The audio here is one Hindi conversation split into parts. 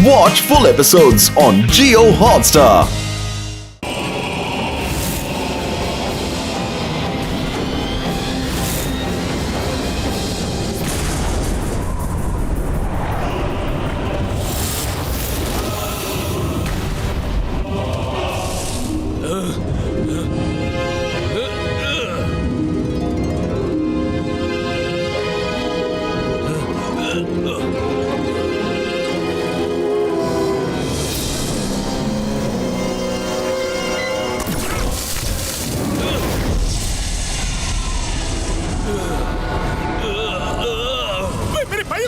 Watch full episodes on Jio Hotstar.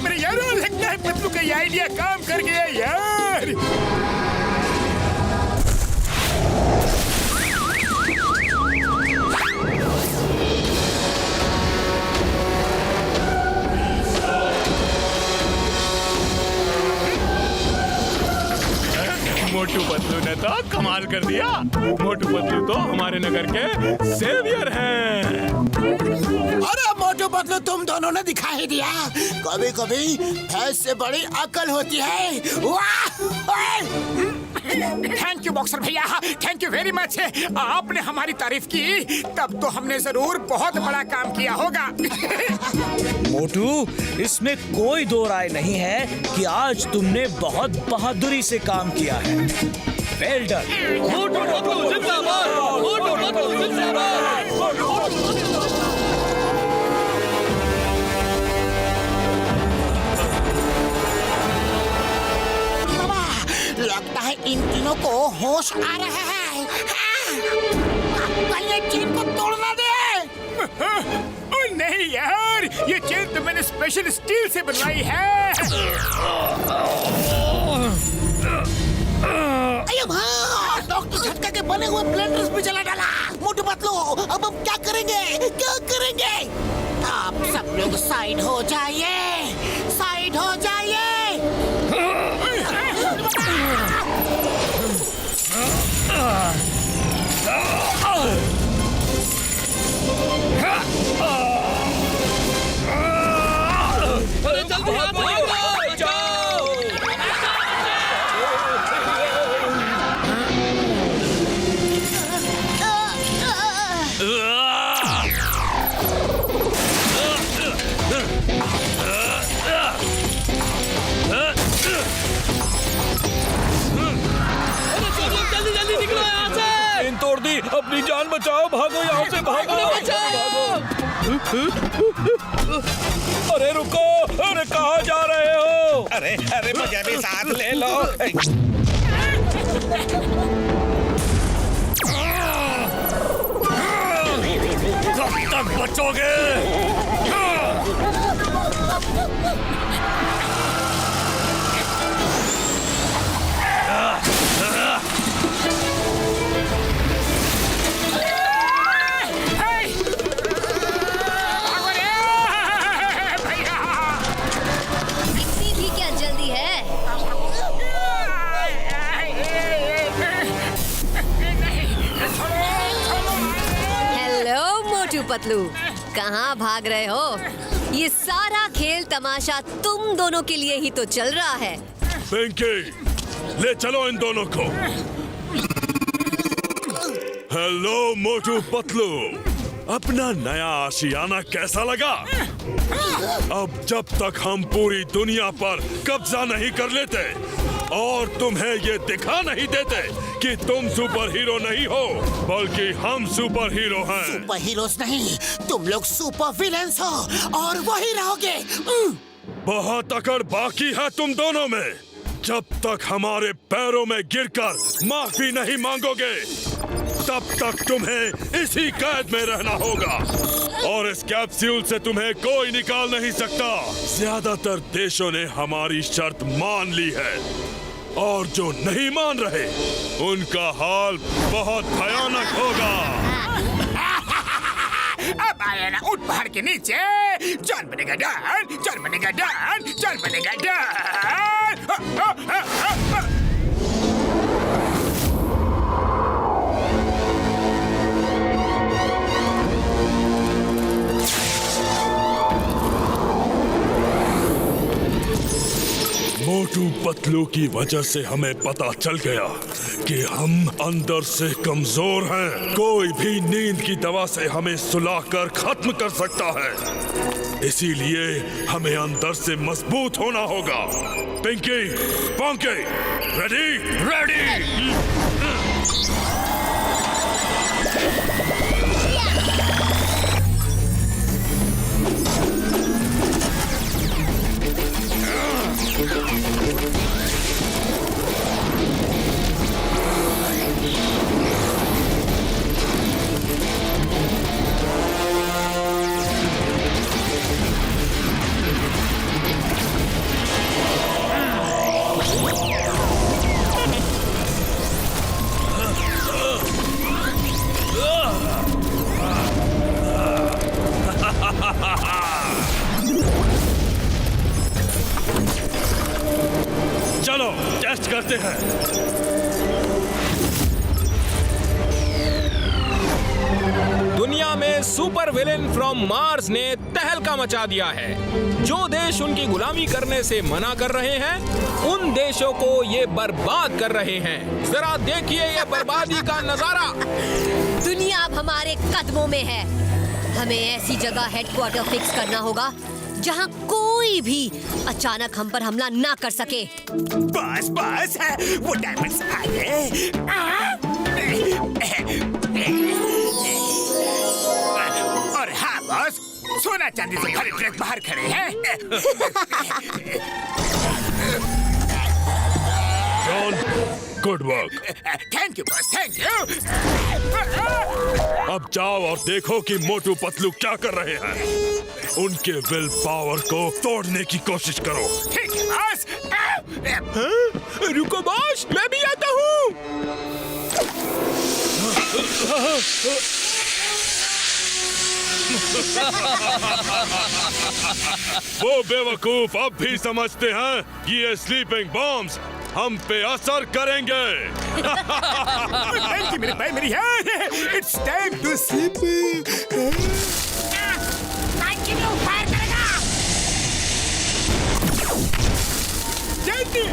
मेरे यार लगता है पतलू का ये आइडिया काम कर गया यार। मोटू पतलू ने तो कमाल कर दिया। मोटू पतलू तो हमारे नगर के सेवियर हैं। अरे मोटू पतलू तुम दोनों ने दिखा ही दिया, कभी कभी भैंस से बड़ी अकल होती है। थैंक यू बॉक्सर भैया, थैंक यू वेरी मच। आपने हमारी तारीफ की तब तो हमने जरूर बहुत बड़ा काम किया होगा। मोटू, इसमें कोई दो राय नहीं है कि आज तुमने बहुत बहादुरी से काम किया है। Well done. मोटू पतलू जिंदाबाद, मोटू पतलू जिंदाबाद। लगता है इन तीनों को होश आ रहा है। ये चेन को तोड़ना दे। ओ नहीं यार, ये चेन तो मैंने स्पेशल स्टील से बनवाई है। डॉक्टर झटका के बने हुए ब्लेंडर्स भी जला डाला। मोटू पतलू अब हम क्या करेंगे, क्या करेंगे? आप सब लोग साइड हो जाइए, साइड हो जाइए। तोड़ दी, अपनी जान बचाओ, भागो यहाँ से, भागो। अरे रुको, अरे कहाँ जा रहे हो? अरे अरे मुझे भी साथ ले लो। कब तक बचोगे? पतलू, कहाँ भाग रहे हो? ये सारा खेल तमाशा तुम दोनों के लिए ही तो चल रहा है। पिंकी, ले चलो इन दोनों को। हेलो मोटू पतलू, अपना नया आशियाना कैसा लगा? अब जब तक हम पूरी दुनिया पर कब्जा नहीं कर लेते और तुम्हें ये दिखा नहीं देते कि तुम सुपर हीरो नहीं हो, बल्कि हम सुपर हीरो हैं। सुपर हीरोज नहीं, तुम लोग सुपर विलेंस हो और वही रहोगे। बहुत अकड़ बाकी है तुम दोनों में। जब तक हमारे पैरों में गिरकर माफी नहीं मांगोगे, तब तक तुम्हें इसी कैद में रहना होगा और इस कैप्सूल से तुम्हें कोई निकाल नहीं सकता। ज्यादातर देशों ने हमारी शर्त मान ली है और जो नहीं मान रहे उनका हाल बहुत भयानक होगा। अब आया ना ऊंट पहाड़ के नीचे, जान बनेगा डन, जान बनेगा डन, जान बनेगा डन। मोटू पतलू की वजह से हमें पता चल गया कि हम अंदर से कमजोर हैं। कोई भी नींद की दवा से हमें सुलाकर खत्म कर सकता है। इसीलिए हमें अंदर से मजबूत होना होगा। पिंकी, पंकी, रेडी? रेडी! चलो टेस्ट करते हैं। दुनिया में सुपर विलेन फ्रॉम मार्स ने तहलका मचा दिया है। जो देश उनकी गुलामी करने से मना कर रहे हैं, उन देशों को ये बर्बाद कर रहे हैं। जरा देखिए ये बर्बादी का नजारा। दुनिया अब हमारे कदमों में है। हमें ऐसी जगह हेडक्वार्टर फिक्स करना होगा जहां कोई भी अचानक हम पर हमला ना कर सके। बस बस, वो डायमंड्स आ गए। और हाँ बॉस, सोना चांदी से भरे ट्रक बाहर खड़े हैं। John, good work. Thank you boss, thank you. अब जाओ और देखो कि मोटू पतलू क्या कर रहे हैं। उनके विल पावर को तोड़ने की कोशिश करो। ठीक है बॉस। रुको बॉस, मैं भी आता हूँ। वो बेवकूफ अब भी समझते हैं कि ये स्लीपिंग बॉम्ब्स हम पे असर करेंगे। थैंक यू मेरे भाई, मेरी यार। It's time to sleep. Fire करेगा। जल्दी।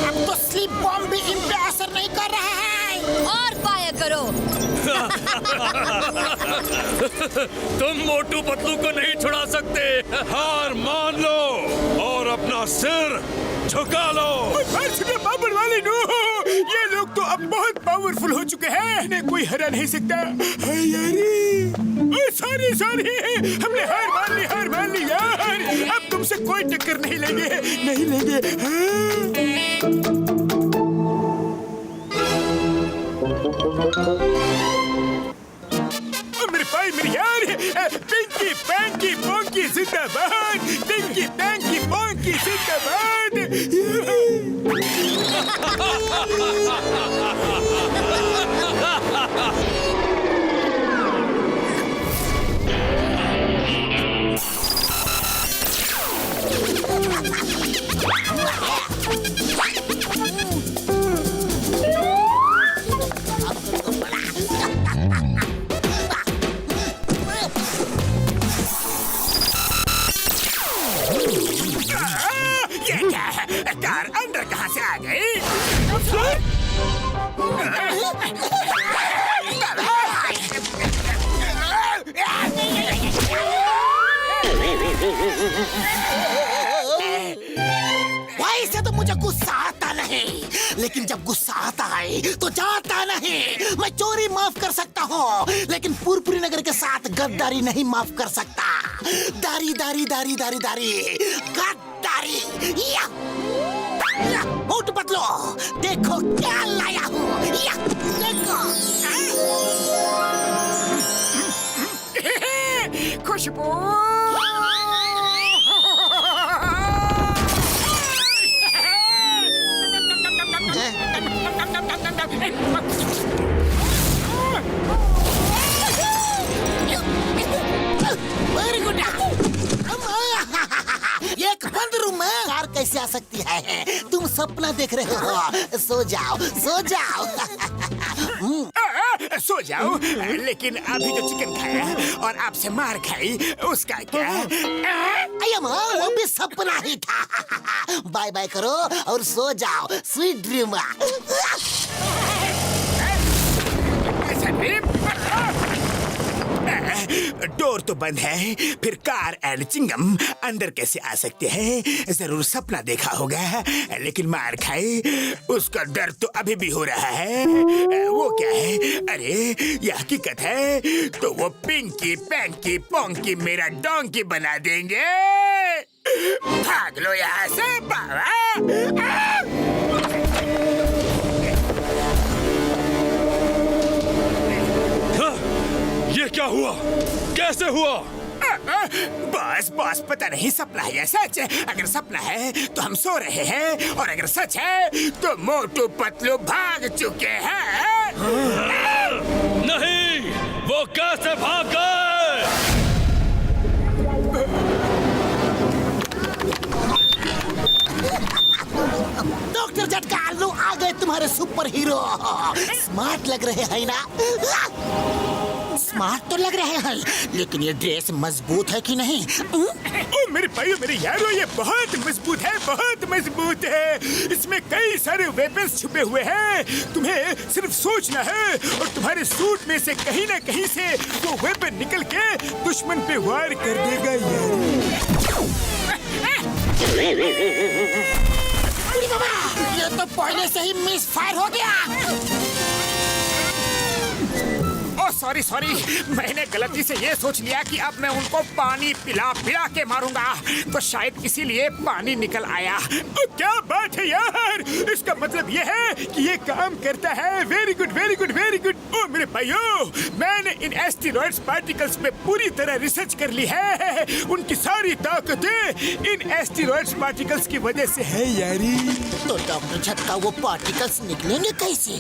अब तो स्लीप बॉम्ब भी इन पे असर नहीं कर रहा है। और फायर करो। तुम मोटू पतलू को नहीं छुड़ा सकते। हार मान लो और अपना सिर झुका लो। पावर वाले नो, ये लोग तो अब बहुत पावरफुल हो चुके हैं। इन्हें कोई हरा नहीं सकता। सॉरी सॉरी, हमने हार मान ली यार। अब तुमसे कोई टक्कर नहीं लेंगे, नहीं लेंगे। मेरे भाई, मेरी यार। पिंकी पैंकी पोंकी जिंदाबाद। पिंकी पैंकी पोंकी जिंदाबाद। ये क्या है? कार अंदर कहाँ से आ गई? भाई से तो मुझे गुस्सा आता नहीं, लेकिन जब गुस्सा आता है तो जाता नहीं। मैं चोरी माफ कर सकता हूँ, लेकिन पुरपुरी नगर के साथ गद्दारी नहीं माफ कर सकता। दारी दारी दारी दारी दारी गद्दारी। मोटू पतलू, देखो क्या लाया हूँ। देखो खुशबू। Very good. एक बंद रूम में कार कैसे आ सकती है? तुम सपना देख रहे हो। सो जाओ, सो जाओ। सो जाओ, लेकिन अभी जो चिकन खाया और आपसे मार खाई उसका क्या? अय्या वो भी सपना ही था। बाय बाय करो और सो जाओ, स्वीट ड्रीम। डोर तो बंद है, फिर कार एंड चिंगम अंदर कैसे आ सकते हैं? जरूर सपना देखा होगा, लेकिन मार खाई उसका दर्द तो अभी भी हो रहा है। वो क्या है? अरे यह हकीकत है तो वो पिंकी पैंकी पोंकी मेरा डोंकी बना देंगे। भाग लो यहाँ से बाबा। ये क्या हुआ? कैसे हुआ? बॉस पता नहीं सपना है या सच। अगर सपना है तो हम सो रहे हैं, और अगर सच है तो मोटू पतलू भाग चुके हैं। नहीं, वो कैसे भाग गए? डॉक्टर झटका लो, आ गए तुम्हारे सुपर हीरो। स्मार्ट लग रहे हैं ना? स्मार्ट तो लग रहे हैं, लेकिन ये ड्रेस मजबूत है कि नहीं? ओ मेरे भाइयों मेरे यारों, ये बहुत मजबूत है, बहुत मजबूत है। इसमें कई सारे वेपन्स छुपे हुए हैं। तुम्हें सिर्फ सोचना है और तुम्हारे सूट में से कहीं ना कहीं से वो वेपन निकल के दुश्मन पे वार कर देगा ये तो पहले से ही मिस फायर हो गया। सॉरी मैंने गलती से ये सोच लिया कि अब मैं उनको पानी पिला के मारूंगा, तो शायद इसीलिए पानी निकल आया। क्या बात है यार, इसका मतलब ये है कि ये काम करता है। Very good very good very good. ओ मेरे भाइयों, मैंने इन एस्टेरॉइड्स पार्टिकल्स पे पूरी तरह रिसर्च कर ली है। उनकी सारी ताकतें इन एस्टेरॉइड्स पार्टिकल्स की वजह से है यारी। तो डॉक्टर झटका वो पार्टिकल्स निकलेंगे कैसे?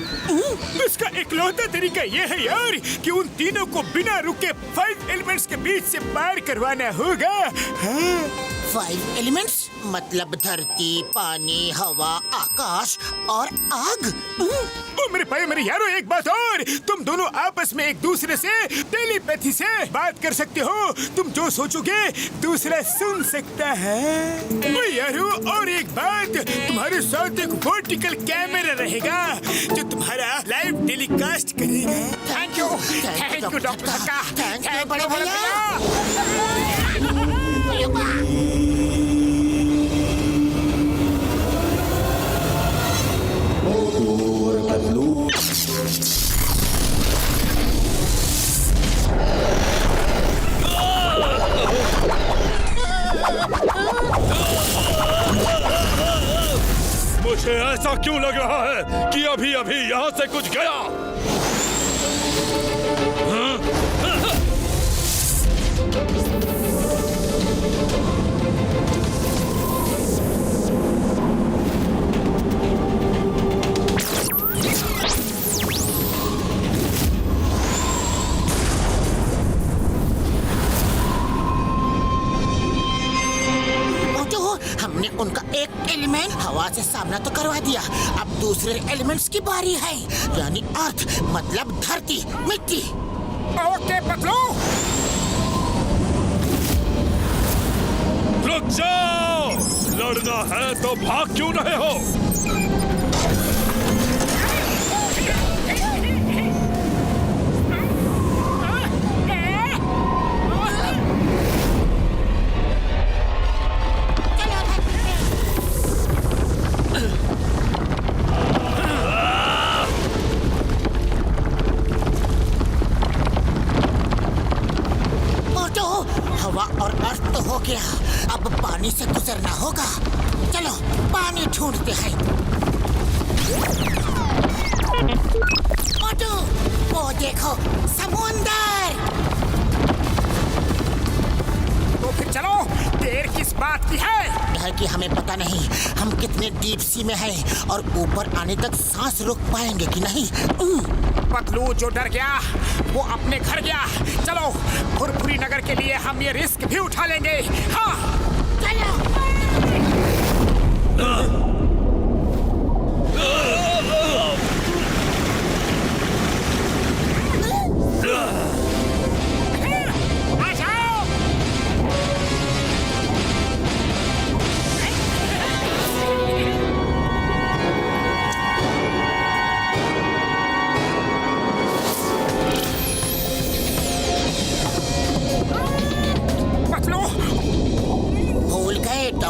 इसका इकलौता तरीका ये है यार कि उन तीनों को बिना रुके 5 एलिमेंट्स के बीच से पार करवाना होगा। हाँ? 5 एलिमेंट्स मतलब धरती, पानी, हवा, आकाश और आग। ओ मेरे भाई मेरे यारो, एक बात और, तुम दोनों आपस में एक दूसरे से टेलीपैथी से बात कर सकते हो। तुम जो सोचोगे दूसरा सुन सकता है। ओ यारो, और एक बात, तुम्हारे साथ एक वर्टिकल कैमरा रहेगा जो तुम्हारा लाइव टेलीकास्ट करेगा। थैंक यू डॉक्टर झटका। थैंक यू बड़े भैया। मुझे ऐसा क्यों लग रहा है कि अभी अभी यहाँ से कुछ गया? हमने उनका एक एलिमेंट हवा से सामना तो करवा दिया, अब दूसरे एलिमेंट्स की बारी है, यानी अर्थ मतलब धरती, मिट्टी। ओके पतलू, रुक जाओ, लड़ना है तो भाग क्यों रहे हो? हवा और अर्थ तो हो गया, अब पानी से गुजरना होगा। चलो पानी ढूंढते हैं। मोटू, वो देखो समुंदर। तो फिर चलो, देर किस बात की है कि हमें पता नहीं हम कितने डीप सी में हैं और ऊपर आने तक सांस रोक पाएंगे कि नहीं। पतलू जो डर गया वो अपने घर गया। चलो, फुरफुरी नगर के लिए हम ये रिस्क भी उठा लेंगे। हाँ चलो।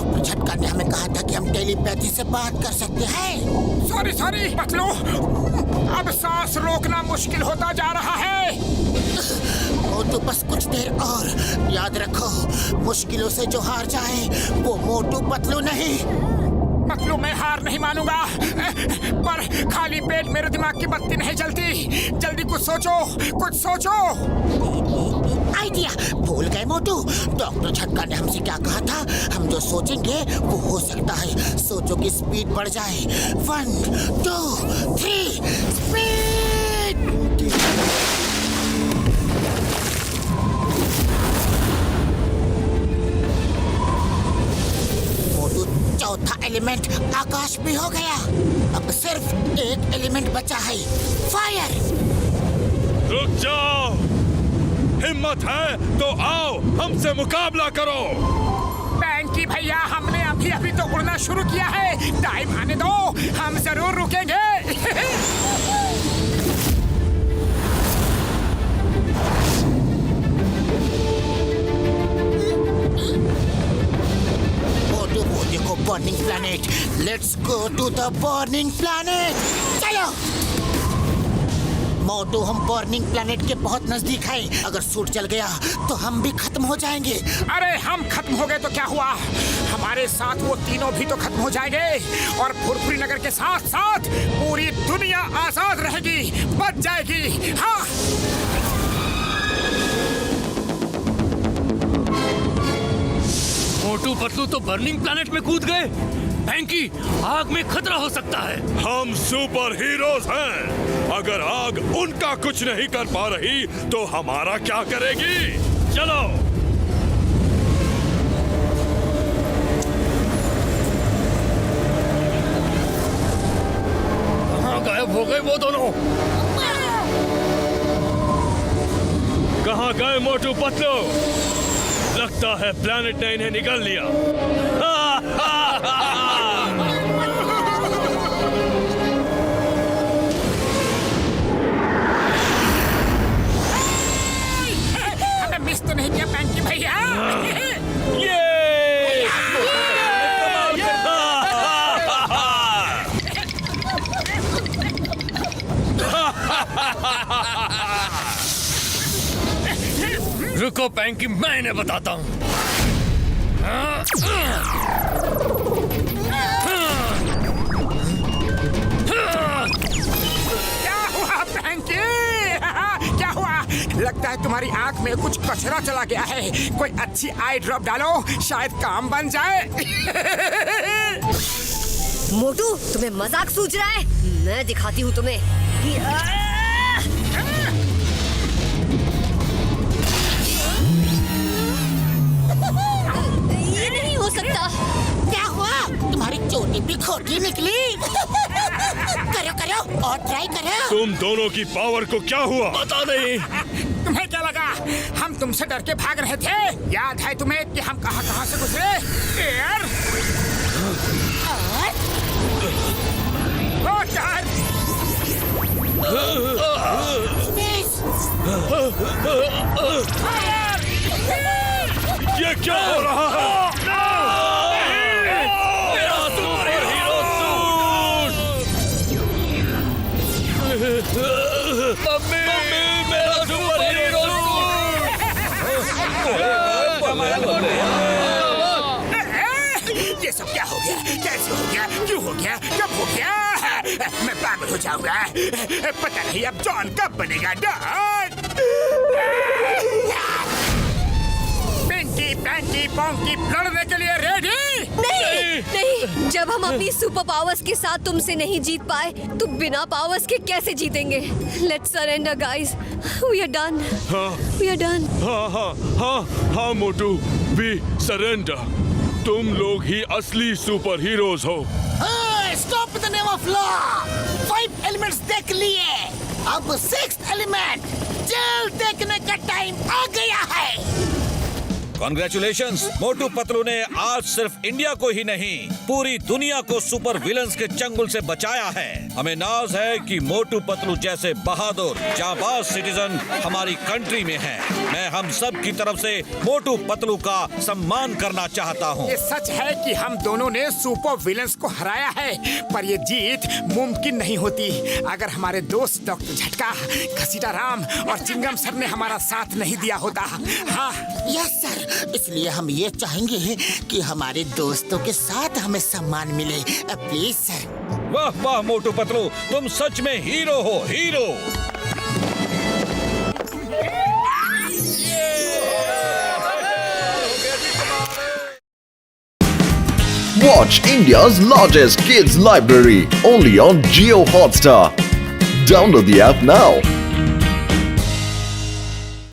डॉक्टर झटका ने हमें कहा था कि हम टेलीपैथी से बात कर सकते हैं। सॉरी पतलू, अब सांस रोकना मुश्किल होता जा रहा है। मोटू बस कुछ देर और। याद रखो, मुश्किलों से जो हार जाए वो मोटू पतलू नहीं। पतलू, मैं हार नहीं मानूंगा, पर खाली पेट मेरे दिमाग की बत्ती नहीं जलती। जल्दी कुछ सोचो। आइडिया! भूल गए मोटू, डॉक्टर झटका ने हमसे क्या कहा था? हम जो सोचेंगे वो हो सकता है। सोचो की स्पीड बढ़ जाए। 1 2 3 स्पीड! मोटू, चौथा एलिमेंट आकाश भी हो गया। अब सिर्फ एक एलिमेंट बचा है, फायर। रुक जाओ, हिम्मत है तो आओ हमसे मुकाबला करो। बैंकी भैया, हमने अभी तो उड़ना शुरू किया है। टाइम आने दो, हम जरूर रुकेंगे। मोटू, वो देखो burning planet. Let's go to the burning planet. चलो मोटू, हम बर्निंग प्लैनेट के बहुत नजदीक हैं। अगर सूट जल गया तो हम भी खत्म हो जाएंगे। अरे हम खत्म हो गए तो क्या हुआ, हमारे साथ वो तीनों भी तो खत्म हो जाएंगे। और फुरफुरी नगर के साथ साथ पूरी दुनिया आजाद रहेगी, बच जाएगी। हाँ, मोटू पतलू तो बर्निंग प्लैनेट में कूद गए। बैंकी, आग में खतरा हो सकता है। हम सुपर हीरोज हैं। अगर आग उनका कुछ नहीं कर पा रही तो हमारा क्या करेगी? चलो। कहाँ गायब हो गए वो दोनों? कहाँ गए मोटू पतलू? लगता है प्लैनेट ने इन्हें निगल लिया। हमें मिस तो नहीं किया बैंकी भैया। रुको बैंकी, मैं इन्हें बताता हूँ। क्या हुआ बैंकी? क्या हुआ? लगता है तुम्हारी आंख में कुछ कचरा चला गया है। कोई अच्छी आई ड्रॉप डालो, शायद काम बन जाए। मोटू, तुम्हें मजाक सूझ रहा है? मैं दिखाती हूँ तुम्हें। ये नहीं हो सकता। क्या हुआ? तुम्हारी चोटी भी खोटी निकली। करो और ट्राई करो। तुम दोनों की पावर को क्या हुआ? पता नहीं। तुम्हें क्या लगा हम तुमसे डर के भाग रहे थे? याद है तुम्हें कि हम कहां से गुजरे? Air, water, fire. ये क्या हो रहा है? मेरा सुपर हीरो सूट! मम्मी, मेरा सुपर हीरो ये सब क्या हो गया? कैसे हो गया? क्यों हो गया? कब हो गया? मैं पागल हो जाऊंगा। पता नहीं अब जॉन कब बनेगा डॉन। पिंकी, पैंकी, पोंकी लड़ने के लिए रेडी? नहीं, जब हम अपनी सुपर पावर्स के साथ तुमसे नहीं जीत पाए तो बिना पावर्स के कैसे जीतेंगे? Let's surrender guys, we are done. We are done. हाँ मोटू, वी सरेंडर। तुम लोग ही असली सुपर हीरोज हो। Stop the name of law. 5 elements देख लिए, अब 6th एलिमेंट जेल देखने का टाइम आ गया है। कॉन्ग्रेचुलेशंस, मोटू पतलू ने आज सिर्फ इंडिया को ही नहीं पूरी दुनिया को सुपर विलन्स के चंगुल से बचाया है। हमें नाज है कि मोटू पतलू जैसे बहादुर जांबाज सिटीजन हमारी कंट्री में हैं। मैं हम सब की तरफ से मोटू पतलू का सम्मान करना चाहता हूँ। ये सच है कि हम दोनों ने सुपर विलन्स को हराया है, पर ये जीत मुमकिन नहीं होती अगर हमारे दोस्त डॉक्टर झटका, घसीटा राम और चिंगम सर ने हमारा साथ नहीं दिया होता। हाँ यस सर, इसलिए हम ये चाहेंगे कि हमारे दोस्तों के साथ हमें सम्मान मिले। Please sir. वाह वाह मोटू पतलू, तुम सच में हीरो हो, hero. Watch India's largest kids library only on Jio Hotstar. Download the app now.